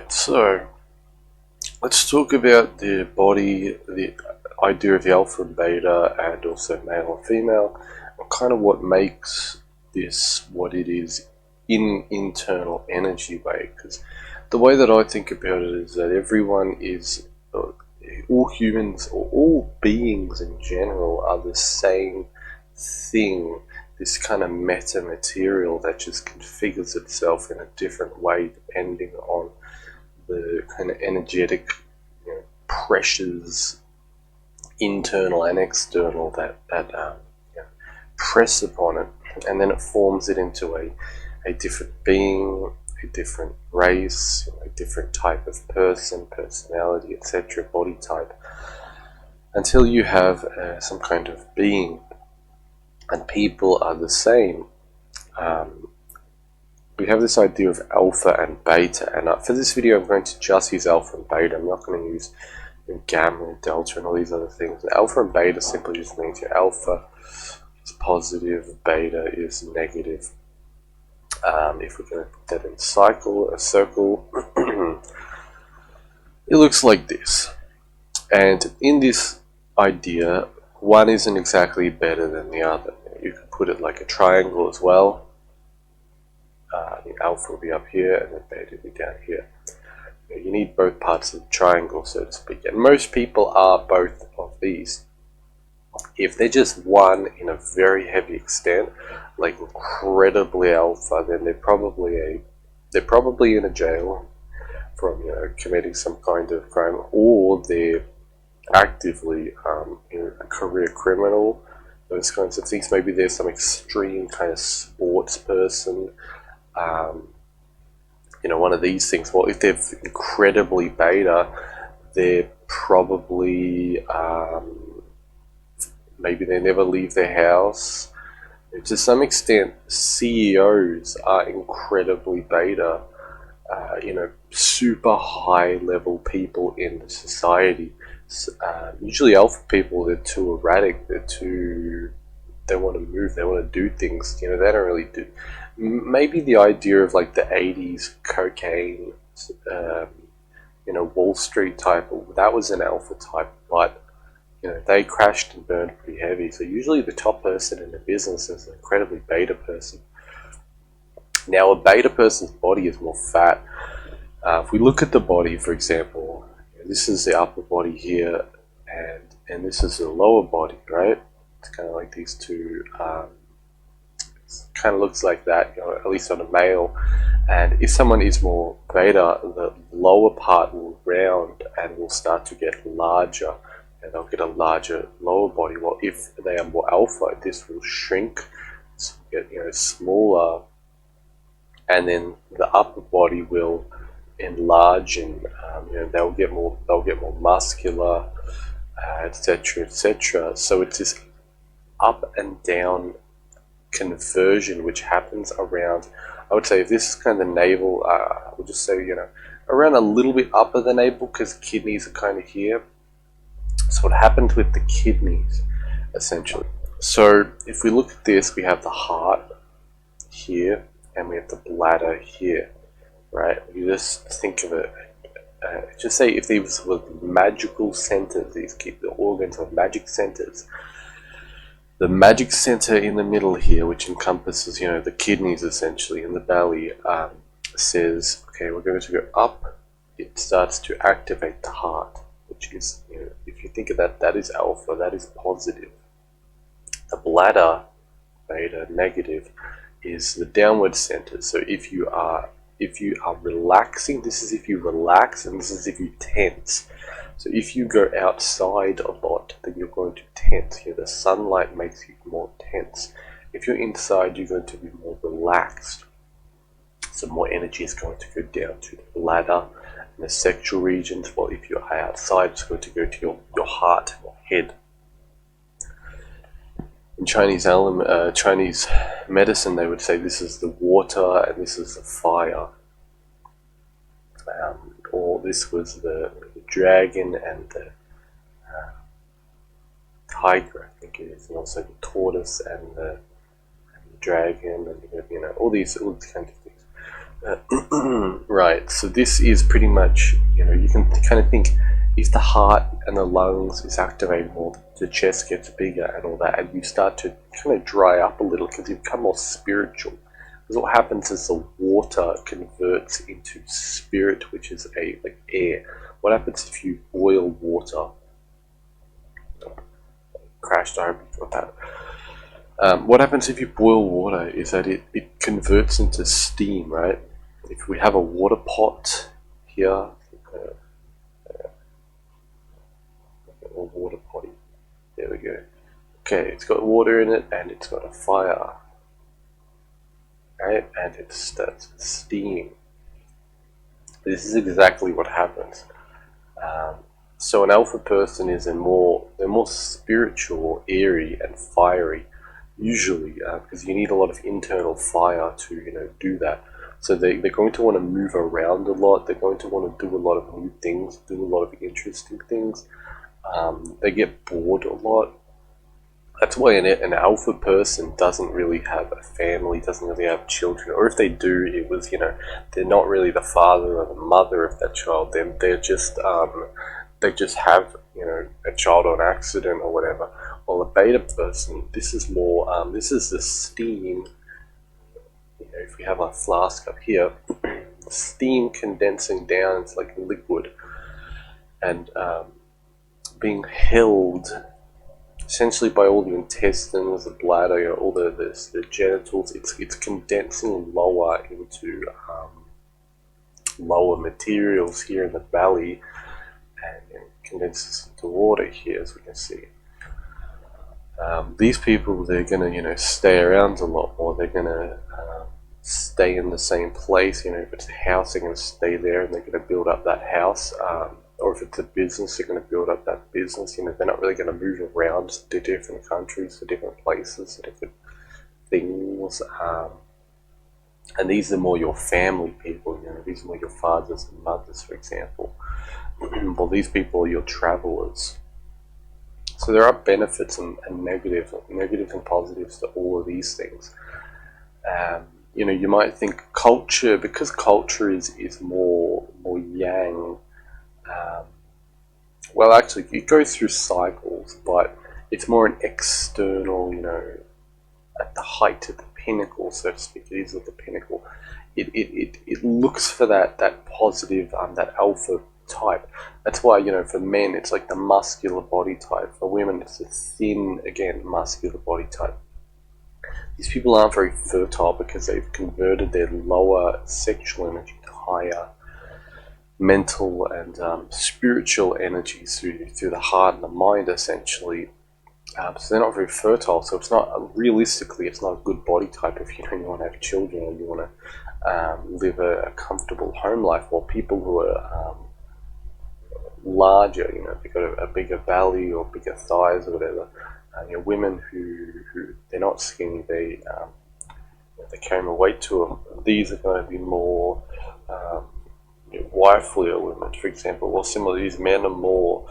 Alright, so let's talk about the body, the idea of the alpha and beta, and also male and female, and kind of what makes this what it is in internal energy way. Because the way that I think about it is that everyone is, all humans or all beings in general are the same thing, this kind of meta material that just configures itself in a different way depending on the kind of energetic, pressures, internal and external, that press upon it, and then it forms it into a different being, a different race, a different type of person, personality, etc., body type, until you have some kind of being. And people are the same. We have this idea of alpha and beta, and for this video I'm going to just use alpha and beta. I'm not going to use gamma and delta and all these other things. Alpha and beta simply just means your alpha is positive, beta is negative. If we're going to put that in a circle, it looks like this. And in this idea, one isn't exactly better than the other. You can put it like a triangle as well. The alpha will be up here and the beta will be down here. You need both parts of the triangle, so to speak. And most people are both of these. If they're just one in a very heavy extent, like incredibly alpha, then they're probably in a jail from committing some kind of crime, or they're actively a career criminal, those kinds of things. Maybe there's some extreme kind of sports person, one of these things. Well, if they're incredibly beta, they're probably maybe they never leave their house. To some extent, CEOs are incredibly beta, super high level people in the society. Usually alpha people, they're too erratic, they want to move, they want to do things, they don't really do. Maybe the idea of like the 80s cocaine, Wall Street type, that was an alpha type, but they crashed and burned pretty heavy. So usually the top person in the business is an incredibly beta person. Now a beta person's body is more fat. If we look at the body, for example, this is the upper body here, and this is the lower body, right? It's kind of like these two. Kind of looks like that, at least on a male. And if someone is more beta, the lower part will round and will start to get larger, and they'll get a larger lower body. Well, if they are more alpha, this will shrink, get smaller, and then the upper body will enlarge, and they'll get more muscular, etc., etc. So it's this up and down conversion which happens around, I would say, if this is kind of the navel, we'll just say around a little bit up of the navel, because kidneys are kind of here. So what happens with the kidneys essentially, so if we look at this, we have the heart here and we have the bladder here, right? You just think of it, just say if these were magical centers, the organs are magic centers. The magic center in the middle here, which encompasses, the kidneys essentially in the belly, says, okay, we're going to go up. It starts to activate the heart, which is, if you think of that, that is alpha, that is positive. The bladder, beta, negative, is the downward center. So if you are relaxing, this is if you relax, and this is if you tense. So if you go outside a lot, then you're going to tense. The sunlight makes you more tense. If you're inside, you're going to be more relaxed. So more energy is going to go down to the bladder and the sexual regions. While if you're outside, it's going to go to your heart, your head. In Chinese medicine, they would say this is the water and this is the fire. Or this was the dragon and the tiger, I think it is, and also the tortoise and the dragon, and all these kinds of things. Right, so this is pretty much, you can kind of think, if the heart and the lungs is activated more, the chest gets bigger and all that, and you start to kind of dry up a little because you become more spiritual. Because what happens is the water converts into spirit, which is like air. What happens if you boil water? Crashed, I hope you got that. What happens if you boil water is that it converts into steam, right? If we have a water pot here, a water potty, there we go. Okay, it's got water in it and it's got a fire, right? And it starts steaming. This is exactly what happens. So an alpha person is they're more spiritual, airy, and fiery, usually, because you need a lot of internal fire to do that. So they're going to want to move around a lot. They're going to want to do a lot of new things, do a lot of interesting things. They get bored a lot. That's why an alpha person doesn't really have a family, doesn't really have children, or if they do, it was they're not really the father or the mother of that child. They're just they just have a child on accident or whatever. While a beta person, this is more this is the steam. If we have a flask up here, steam condensing down into like liquid and being held essentially by all the intestines, the bladder, all the genitals. It's condensing lower into lower materials here in the belly, and it condenses into water here, as we can see. These people, they're gonna stay around a lot more. They're gonna stay in the same place. If it's a house, they're gonna stay there and they're gonna build up that house. Or if it's a business, they're going to build up that business. They're not really going to move around to different countries, to different places, to different things. And these are more your family people. These are more your fathers and mothers, for example. Well, these people are your travelers. So there are benefits and negatives and positives to all of these things. You might think culture, because culture is more yang. Well, actually, it goes through cycles, but it's more an external, at the height, at the pinnacle, so to speak. It is at the pinnacle. It looks for that positive, that alpha type. That's why, for men, it's like the muscular body type. For women, it's a thin, again, muscular body type. These people aren't very fertile because they've converted their lower sexual energy to higher mental and spiritual energies through the heart and the mind, essentially. So they're not very fertile. So it's not, realistically, it's not a good body type if you want to have children or you want to live a comfortable home life. While people who are larger, they've got a bigger belly or bigger thighs or whatever. Women who they're not skinny, they carry more weight to them. These are going to be more wifelier women, for example. Well, similarly, these men are more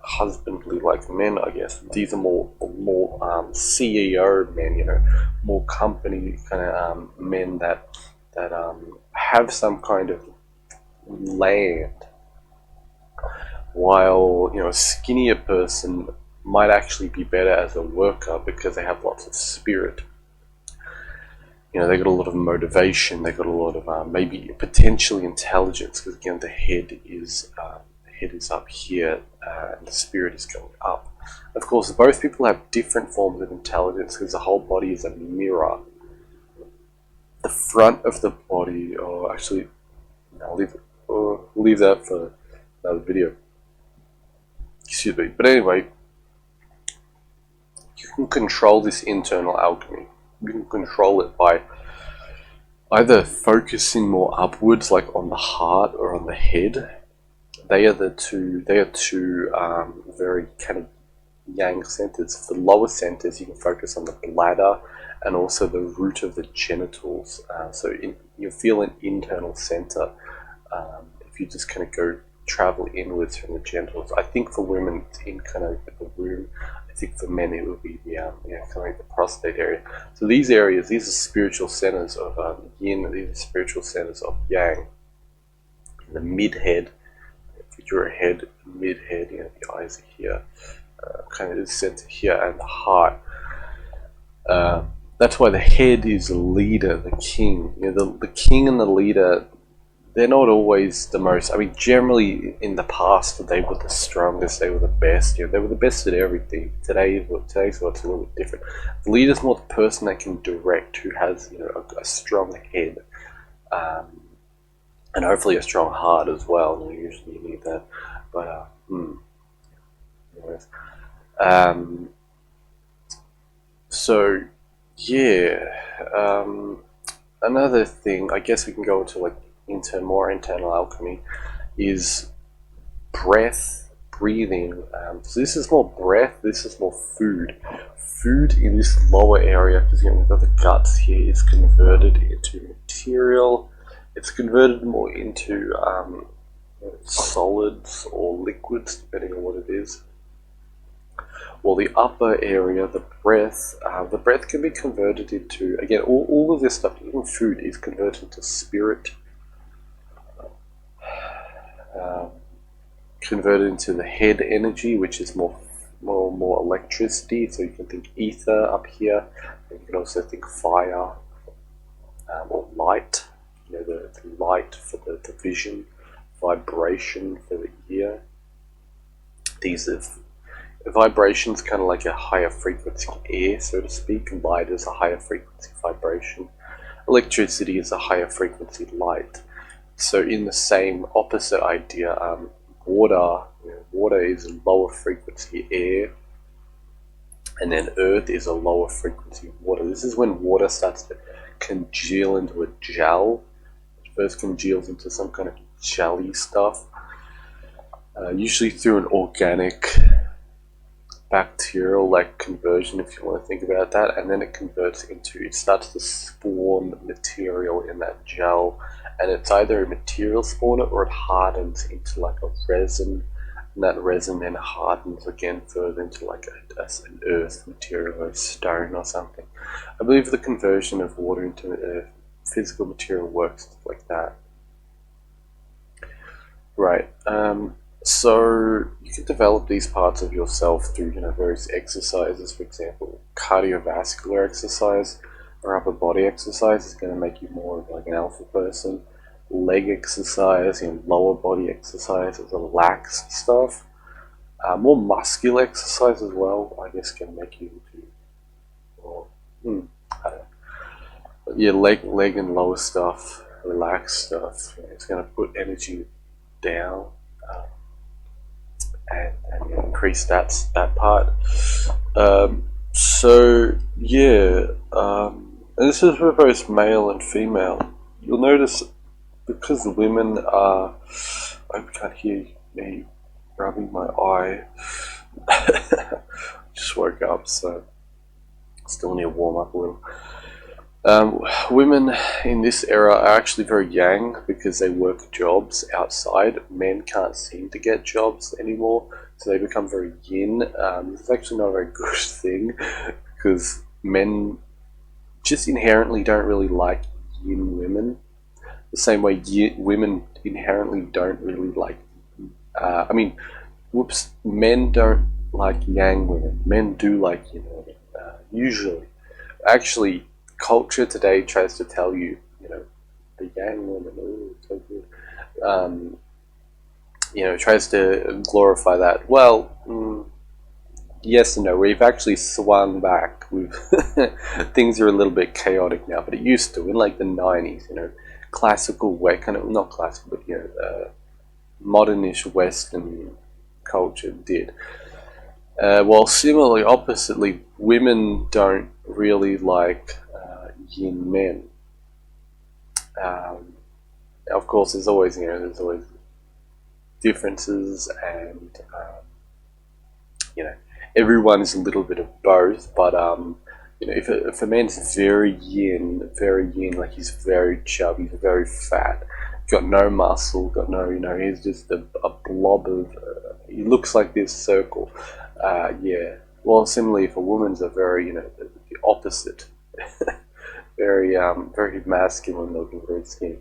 husbandly like men, I guess. These are more CEO men, more company kind of men that have some kind of land. While a skinnier person might actually be better as a worker because they have lots of spirit. They got a lot of motivation. They got a lot of maybe potentially intelligence, because again the head is up here and the spirit is going up. Of course, both people have different forms of intelligence because the whole body is a mirror. The front of the body, or actually, I'll leave that for another video. Excuse me. But anyway, you can control this internal alchemy. You can control it by either focusing more upwards, like on the heart or on the head. They are two very kind of yang centers. For the lower centers, you can focus on the bladder and also the root of the genitals. So you feel an internal center. If you just kind of go travel inwards from the genitals. I think for women it's in kind of the womb. I think for men it would be the kind of the prostate area. So these areas, these are spiritual centers of yin. These are spiritual centers of yang. The mid-head, if you draw a head, mid-head, the eyes are here, kind of the center here, and the heart. That's why the head is the leader, the king. The king and the leader, they're not always the most. I mean, generally in the past, they were the strongest, they were the best. They were the best at everything. Today's what's a little bit different. The leader's more the person that can direct, who has a strong head. And hopefully a strong heart as well. Usually you need that. But anyways, so yeah, another thing, I guess we can go into like more internal alchemy, is breathing. So this is more breath. This is more food. Food in this lower area, because we've got the guts here, is converted into material. It's converted more into solids or liquids, depending on what it is. Well, the upper area, the breath can be converted into, again, all of this stuff, even food, is converted into spirit, converted into the head energy, which is more electricity. So you can think ether up here, and you can also think fire or light. The light for the vision, vibration for the ear. These are vibrations, kind of like a higher frequency air, so to speak. Light is a higher frequency vibration. Electricity is a higher frequency light. So in the same opposite idea, water is a lower frequency air, and then earth is a lower frequency water. This is when water starts to congeal into a gel. First congeals into some kind of jelly stuff, usually through an organic bacterial like conversion, if you want to think about that, and then it starts to spawn material in that gel, and it's either a material spawner or it hardens into like a resin, and that resin then hardens again further into like an earth material or a stone or something. I believe the conversion of water into physical material works like that. Right. So you can develop these parts of yourself through various exercises. For example, cardiovascular exercise or upper body exercise is going to make you more of like an alpha person. Leg exercise, lower body exercise is relaxed stuff. More muscular exercise as well, I guess, can make you into more, I don't know. But yeah, leg and lower stuff, relaxed stuff. It's going to put energy down and increase that part. So yeah, and this is for both male and female. You'll notice because women are. I hope you can't hear me rubbing my eye. Just woke up, so still need to warm up a little. Women in this era are actually very yang because they work jobs outside. Men can't seem to get jobs anymore, so they become very yin. It's actually not a very good thing because men just inherently don't really like yin women. The same way women inherently don't really like. Men don't like yang women. Men do like yin women. Usually, actually. Culture today tries to tell you, the yang woman, so good. Tries to glorify that. Well, yes and no. We've actually swung back. Things are a little bit chaotic now, but it used to in like the 90s. Classical way, kind of not classical, but modernish Western culture did. While similarly, oppositely, women don't really like yin men. Of course, there's always differences, and everyone is a little bit of both. But if a man's very yin, like he's very chubby, very fat, got no muscle, got no, he's just a blob of, he looks like this circle. Yeah. Well, similarly, if a woman's a very, the opposite, very masculine looking, very skinny,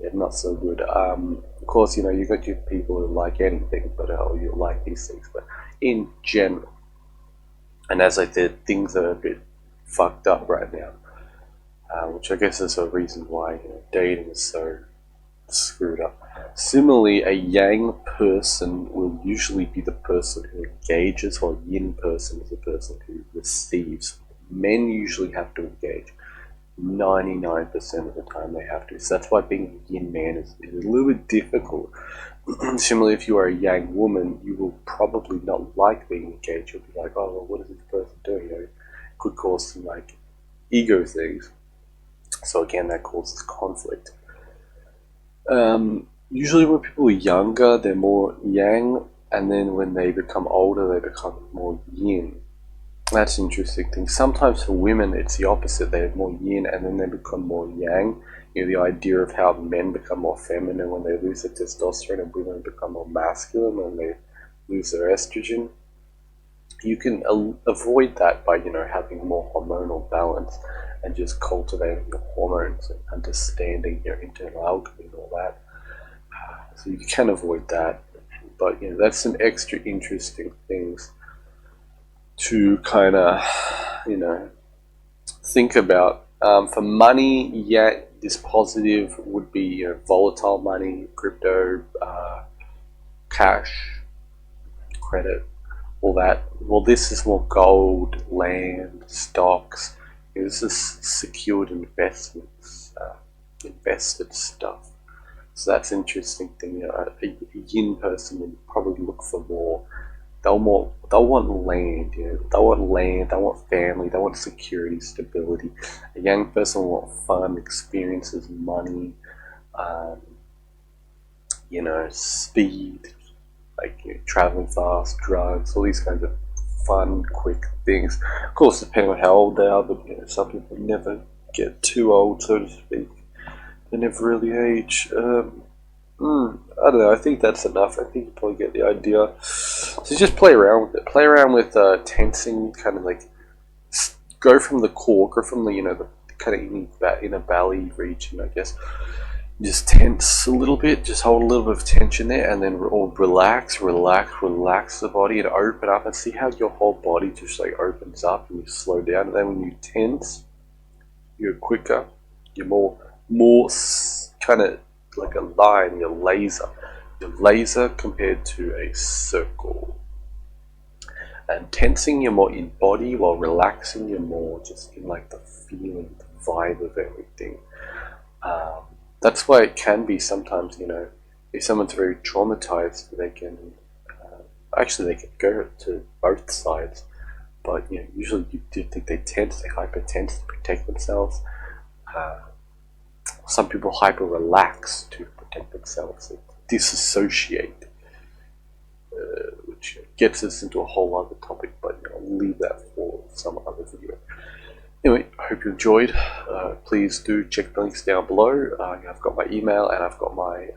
yeah, not so good. Of course, you got your people who like anything, but you like these things. But in general, and as I said, things are a bit fucked up right now, which I guess is a reason why dating is so screwed up. Similarly, a yang person will usually be the person who engages, while a yin person is the person who receives. Men usually have to engage. 99% of the time they have to. So that's why being a yin man is a little bit difficult. Similarly, if you are a yang woman, you will probably not like being engaged. You'll be like, oh, well, what is this person doing? It could cause some ego things. So again, that causes conflict. Usually when people are younger, they're more yang, and then when they become older, they become more yin. That's an interesting thing. Sometimes for women, it's the opposite. They're more yin, and then they become more yang. The idea of how men become more feminine when they lose their testosterone, and women become more masculine when they lose their estrogen. You can avoid that by, having more hormonal balance and just cultivating your hormones and understanding your internal alchemy and all that. So you can avoid that. But, that's some extra interesting things to kind of, think about. For money, yeah, this positive would be volatile money, crypto, cash, credit, all that. Well, this is more gold, land, stocks. This is secured investments, invested stuff. So that's an interesting thing. A yin person will probably look for more. They'll want land. They'll want land. They want family. They want security, stability. A young person will want fun, experiences, money, speed, traveling fast, drugs, all these kinds of fun, quick things. Of course, depending on how old they are, but some people never get too old, so to speak. They never really age. I don't know. I think that's enough. I think you probably get the idea. So just play around with it. Play around with tensing, kind of go from the core, go from the kind of inner belly region, I guess. Just tense a little bit. Just hold a little bit of tension there, and then relax the body, and open up, and see how your whole body just opens up, and you slow down. And then when you tense, you're quicker. You're more kind of like a line. You're laser compared to a circle. And tensing, you're more in body, while relaxing, you're more just in the feeling, the vibe of everything. That's why it can be sometimes, if someone's very traumatized, they can they can go to both sides. But usually you do think they tense, they hypertense to protect themselves. Some people hyper relax to protect themselves, they disassociate, which gets us into a whole other topic, but I'll leave that for some other video. Anyway, I hope you enjoyed. Please do check the links down below. I've got my email and I've got my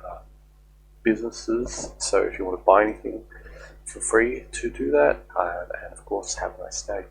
businesses, so if you want to buy anything, feel free to do that, and of course, have a nice day.